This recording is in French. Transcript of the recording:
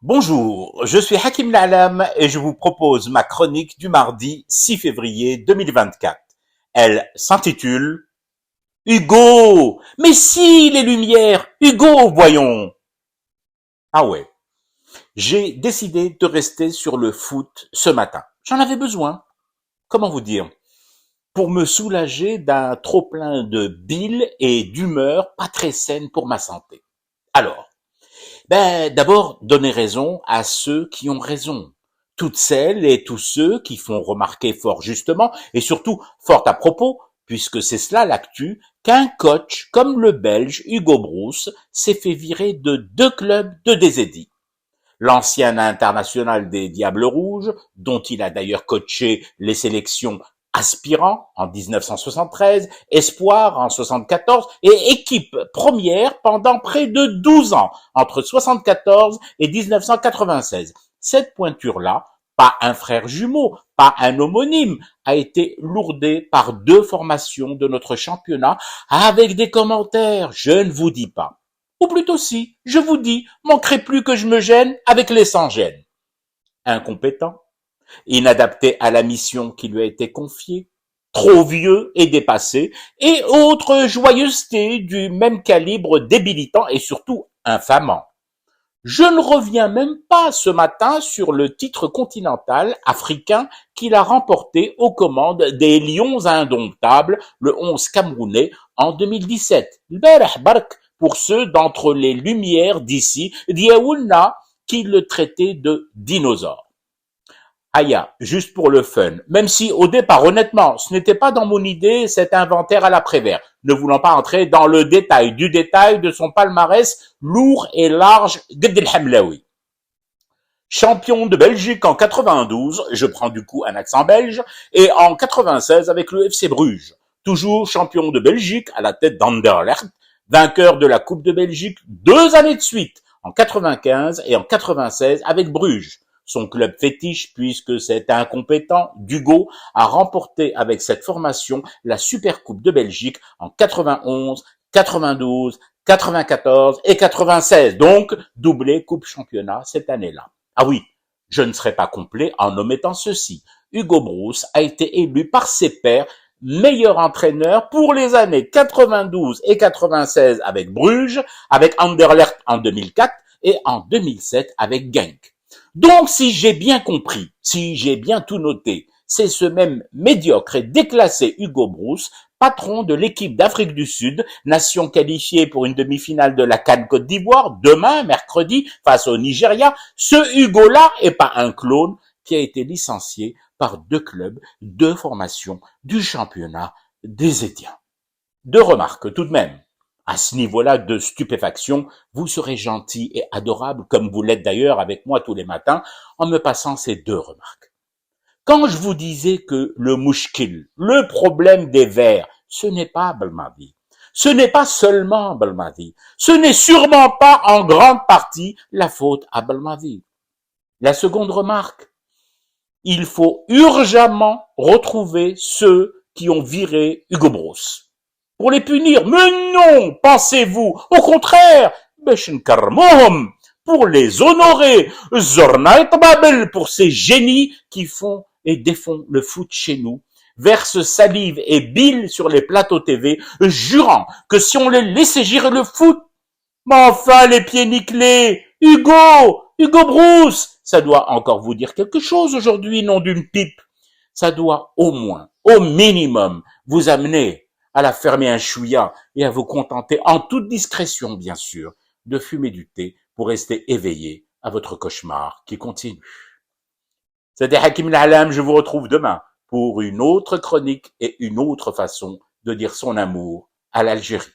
Bonjour, je suis Hakim La'alam et je vous propose ma chronique du mardi 6 février 2024. Elle s'intitule Hugo! Mais si les lumières! Hugo, voyons! Ah ouais, j'ai décidé de rester sur le foot ce matin. J'en avais besoin. Comment vous dire? Pour me soulager d'un trop-plein de bile et d'humeur pas très saine pour ma santé. Alors, d'abord, donner raison à ceux qui ont raison. Toutes celles et tous ceux qui font remarquer fort justement, et surtout fort à propos, puisque c'est cela l'actu, qu'un coach comme le Belge Hugo Broos s'est fait virer de 2 clubs de désédit. L'ancien international des Diables Rouges, dont il a d'ailleurs coaché les sélections aspirant en 1973, espoir en 74 et équipe première pendant près de 12 ans, entre 74 et 1996. Cette pointure-là, pas un frère jumeau, pas un homonyme, a été lourdée par 2 formations de notre championnat avec des commentaires, je ne vous dis pas. Ou plutôt si, je vous dis, manquerait plus que je me gêne avec les sans-gêne. Incompétent, inadapté à la mission qui lui a été confiée, trop vieux et dépassé, et autres joyeusetés du même calibre débilitant et surtout infamant. Je ne reviens même pas ce matin sur le titre continental africain qu'il a remporté aux commandes des Lions indomptables, le 11 camerounais, en 2017. L'Berh Bark pour ceux d'entre les lumières d'ici, Diaoulna, qui le traitaient de dinosaure. Aya, juste pour le fun, même si au départ, honnêtement, ce n'était pas dans mon idée cet inventaire à l'après-vert, ne voulant pas entrer dans le détail du détail de son palmarès lourd et large Ged Hamlaoui. Champion de Belgique en 92, je prends du coup un accent belge, et en 96 avec le FC Bruges. Toujours champion de Belgique à la tête d'Anderlecht, vainqueur de la Coupe de Belgique 2 années de suite, en 95 et en 96 avec Bruges. Son club fétiche, puisque cet incompétent d'Hugo a remporté avec cette formation la Supercoupe de Belgique en 91, 92, 94 et 96. Donc, doublé Coupe Championnat cette année-là. Ah oui, je ne serai pas complet en omettant ceci. Hugo Broos a été élu par ses pairs meilleur entraîneur pour les années 92 et 96 avec Bruges, avec Anderlecht en 2004 et en 2007 avec Genk. Donc, si j'ai bien compris, si j'ai bien tout noté, c'est ce même médiocre et déclassé Hugo Broos, patron de l'équipe d'Afrique du Sud, nation qualifiée pour une demi-finale de la CAN Côte d'Ivoire, demain, mercredi, face au Nigeria, ce Hugo-là est pas un clone qui a été licencié par 2 clubs, 2 formations du championnat des Étiens. 2 remarques tout de même. À ce niveau-là de stupéfaction, vous serez gentil et adorable, comme vous l'êtes d'ailleurs avec moi tous les matins, en me passant ces 2 remarques. Quand je vous disais que le mouchkil, le problème des Verts, ce n'est pas Belmadi, ce n'est pas seulement Belmadi, ce n'est sûrement pas en grande partie la faute à Belmadi. La seconde remarque, il faut urgemment retrouver ceux qui ont viré Hugo Broos. Pour les punir, mais non, pensez-vous, au contraire, pour les honorer, Zorna et Babel pour ces génies qui font et défont le foot chez nous, versent salive et bile sur les plateaux TV, jurant que si on les laissait gérer le foot, mais enfin les pieds nickelés, Hugo Broos, ça doit encore vous dire quelque chose aujourd'hui, nom d'une pipe. Ça doit au moins, au minimum, vous amener à la fermer un chouïa et à vous contenter, en toute discrétion bien sûr, de fumer du thé pour rester éveillé à votre cauchemar qui continue. C'était Hakim La'alam, je vous retrouve demain pour une autre chronique et une autre façon de dire son amour à l'Algérie.